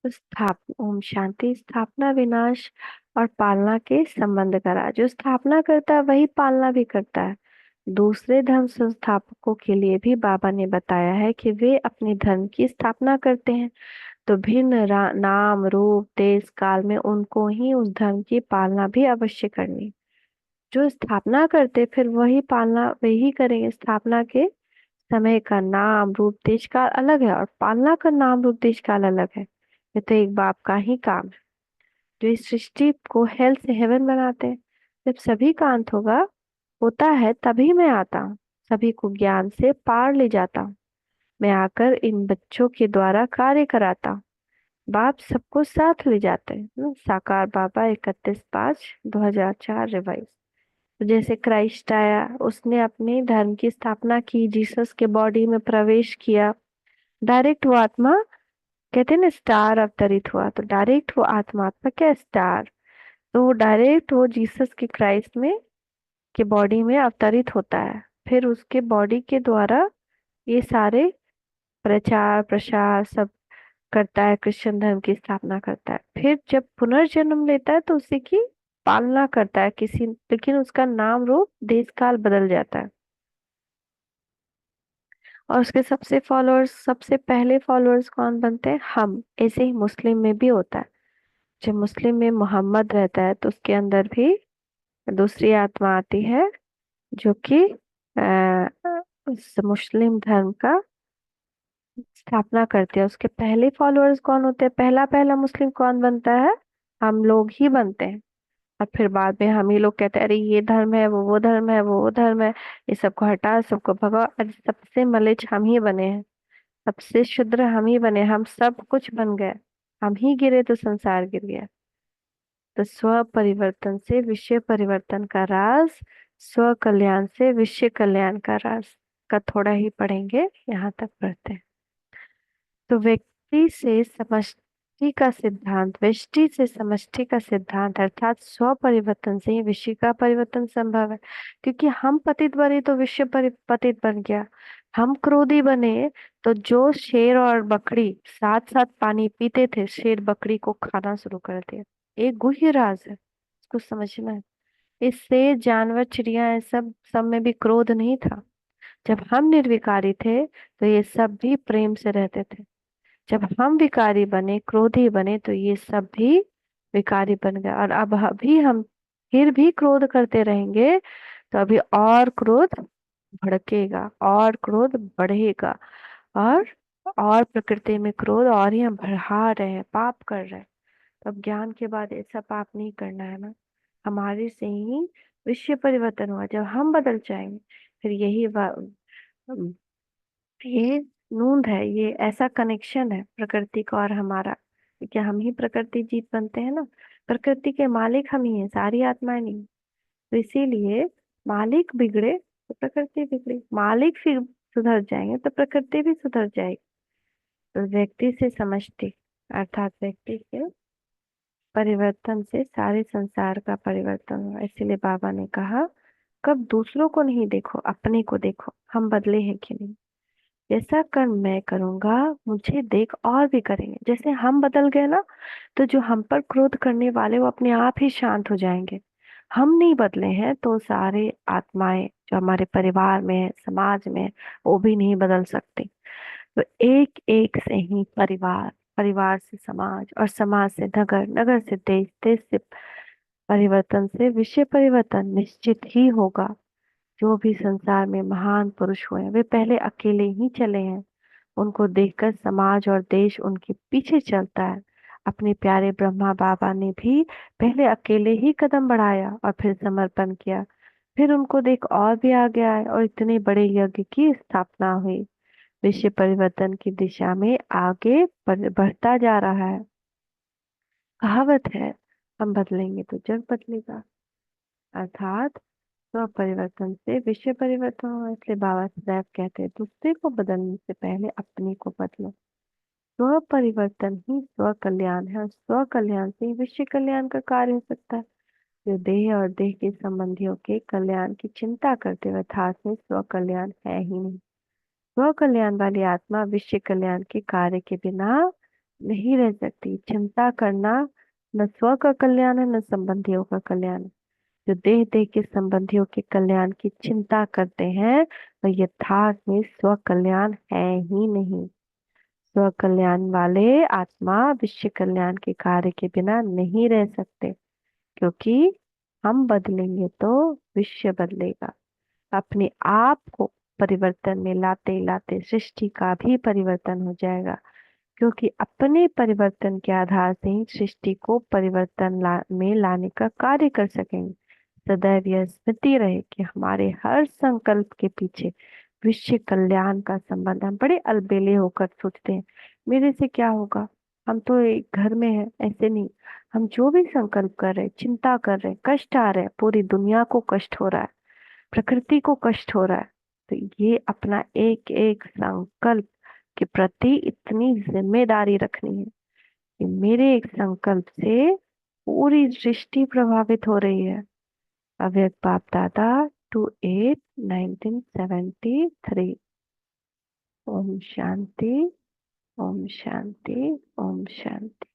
ओम शांति। स्थापना विनाश और पालना के संबंध करा। जो स्थापना करता है वही पालना भी करता है। दूसरे धर्म संस्थापकों के लिए भी बाबा ने बताया है कि वे अपने धर्म की स्थापना करते हैं, तो भिन्न नाम रूप देश काल में उनको ही उस धर्म की पालना भी अवश्य करनी। जो स्थापना करते फिर वही पालना वही करेंगे। स्थापना के समय का नाम रूप देश काल अलग है और पालना का नाम रूप देश काल अलग है। ये तो एक बाप का ही काम है, जो इस सृष्टि को हेल से हेवन बनाते हैं। जब सभी का अंत होता है तभी मैं आता हूँ, सभी को ज्ञान से पार ले जाता हूँ। मैं आकर इन बच्चों के द्वारा कार्य कराता हूँ। बाप सबको साथ ले जाते हैं साकार बाबा 31/5/2004 रिवाइज। तो जैसे क्राइस्ट आया, उसने अपने धर्म की स्थापना की, जीसस के बॉडी में प्रवेश किया। डायरेक्ट वो आत्मा, कहते हैं ना स्टार अवतरित हुआ, तो डायरेक्ट वो आत्मा क्या स्टार, तो वो डायरेक्ट वो जीसस के क्राइस्ट में के बॉडी में अवतरित होता है। फिर उसके बॉडी के द्वारा ये सारे प्रचार प्रसार सब करता है, क्रिश्चियन धर्म की स्थापना करता है। फिर जब पुनर्जन्म लेता है तो उसी की पालना करता है किसी, लेकिन उसका नाम रूप देश काल बदल जाता है। और उसके सबसे पहले फॉलोअर्स कौन बनते हैं? हम। ऐसे ही मुस्लिम में भी होता है। जब मुस्लिम में मोहम्मद रहता है तो उसके अंदर भी दूसरी आत्मा आती है जो कि उस मुस्लिम धर्म का स्थापना करते हैं। उसके पहले फॉलोअर्स कौन होते हैं? पहला पहला मुस्लिम कौन बनता है? हम लोग ही बनते हैं। और फिर बाद में हम ही लोग कहते हैं अरे ये धर्म है, वो धर्म है, वो धर्म है, ये सबको हटा सबको भगाओ। अरे सबसे मलिच हम ही बने हैं, सबसे शुद्र हम ही बने, हम सब कुछ बन गए। हम ही गिरे तो संसार गिर गया। तो स्व परिवर्तन से विश्व परिवर्तन का राज, स्व कल्याण से विश्व कल्याण का राज का थोड़ा ही पढ़ेंगे, यहाँ तक पढ़ते हैं। तो व्यक्ति से समष्टि का सिद्धांत, व्यष्टि से समष्टि का सिद्धांत अर्थात स्व परिवर्तन से ही विश्व का परिवर्तन संभव है। क्योंकि हम पतित बने तो विश्व पतित बन गया। हम क्रोधी बने तो जो शेर और बकरी साथ साथ पानी पीते थे, शेर बकरी को खाना शुरू कर दिया। एक गुह्य राज है, इसको समझना है। इससे जानवर चिड़िया सब में भी क्रोध नहीं था। जब हम निर्विकारी थे तो ये सब भी प्रेम से रहते थे। जब हम विकारी बने, क्रोधी बने, तो ये सब भी विकारी बन गए। और अब अभी हम फिर भी क्रोध करते रहेंगे तो अभी और क्रोध भड़केगा और क्रोध बढ़ेगा। और प्रकृति में क्रोध और ही हम बढ़ा रहे हैं, पाप कर रहे हैं। तो अब ज्ञान के बाद ऐसा पाप नहीं करना है ना। हमारे से ही विश्व परिवर्तन हुआ, जब हम बदल जाएंगे फिर यही ये नूंद है, ये ऐसा कनेक्शन है प्रकृति का और हमारा। क्योंकि हम ही प्रकृति जीत बनते हैं ना। प्रकृति के मालिक हम ही हैं, सारी आत्माएं नहीं। तो इसीलिए मालिक बिगड़े तो प्रकृति बिगड़ी, मालिक फिर सुधर जाएंगे तो प्रकृति भी सुधर जाएगी। तो व्यक्ति से समष्टि अर्थात व्यक्ति के परिवर्तन से सारे संसार का परिवर्तन हुआ। इसीलिए बाबा ने कहा कब दूसरों को नहीं देखो, अपने को देखो, हम बदले हैं कि नहीं। जैसा कर्म मैं करूंगा मुझे देख और भी करेंगे। जैसे हम बदल गए ना, तो जो हम पर क्रोध करने वाले वो अपने आप ही शांत हो जाएंगे। हम नहीं बदले हैं तो सारे आत्माएं जो हमारे परिवार में है, समाज में है, वो भी नहीं बदल सकती। तो एक एक से ही परिवार, परिवार से समाज और समाज से नगर, नगर से देश, देश से परिवर्तन से विश्व परिवर्तन निश्चित ही होगा। जो भी संसार में महान पुरुष हुए वे पहले अकेले ही चले हैं। उनको देखकर समाज और देश उनके पीछे चलता है। अपने प्यारे ब्रह्मा बाबा ने भी पहले अकेले ही कदम बढ़ाया और फिर समर्पण किया। फिर उनको देख और भी आगे आए और इतने बड़े यज्ञ की स्थापना हुई। विश्व परिवर्तन की दिशा में आगे बढ़ता जा रहा है। कहावत है हम बदलेंगे तो जग बदलेगा। अर्थात स्व परिवर्तन से विश्व परिवर्तन हो। इसलिए बाबा सदैव कहते हैं दूसरे को बदलने से पहले अपने को बदलो। स्व परिवर्तन ही स्व कल्याण है और स्व कल्याण से ही विश्व कल्याण का कार्य हो सकता है। जो देह और देह के संबंधियों के कल्याण की चिंता करते हुए अर्थात में स्व कल्याण है ही नहीं। स्व कल्याण वाली आत्मा विश्व कल्याण के कार्य के बिना नहीं रह सकती। चिंता करना न स्व का कल्याण है, न संबंधियों का कल्याण है। जो देह देह के संबंधियों के कल्याण की चिंता करते हैं वह यथार्थ में स्व कल्याण है ही नहीं। स्व कल्याण वाले आत्मा विश्व कल्याण के कार्य के बिना नहीं रह सकते, क्योंकि हम बदलेंगे तो विश्व बदलेगा। अपने आप को परिवर्तन में लाते लाते सृष्टि का भी परिवर्तन हो जाएगा, क्योंकि अपने परिवर्तन के आधार से ही सृष्टि को परिवर्तन में लाने का कार्य कर सकेंगे। सदैव यह स्मृति रहे कि हमारे हर संकल्प के पीछे विश्व कल्याण का संबंध। हम बड़े अलबेले होकर सोचते हैं मेरे से क्या होगा, हम तो एक घर में हैं, ऐसे नहीं। हम जो भी संकल्प कर रहे हैं, चिंता कर रहे हैं, कष्ट आ रहे हैं, पूरी दुनिया को कष्ट हो रहा है, प्रकृति को कष्ट हो रहा है, तो ये अपना एक एक संकल्प के प्रति इतनी जिम्मेदारी रखनी है कि मेरे एक संकल्प से पूरी सृष्टि प्रभावित हो रही है। अव्यक्त बाप दादा 28 1973। ओम शांति। ओम शांति। ओम शांति।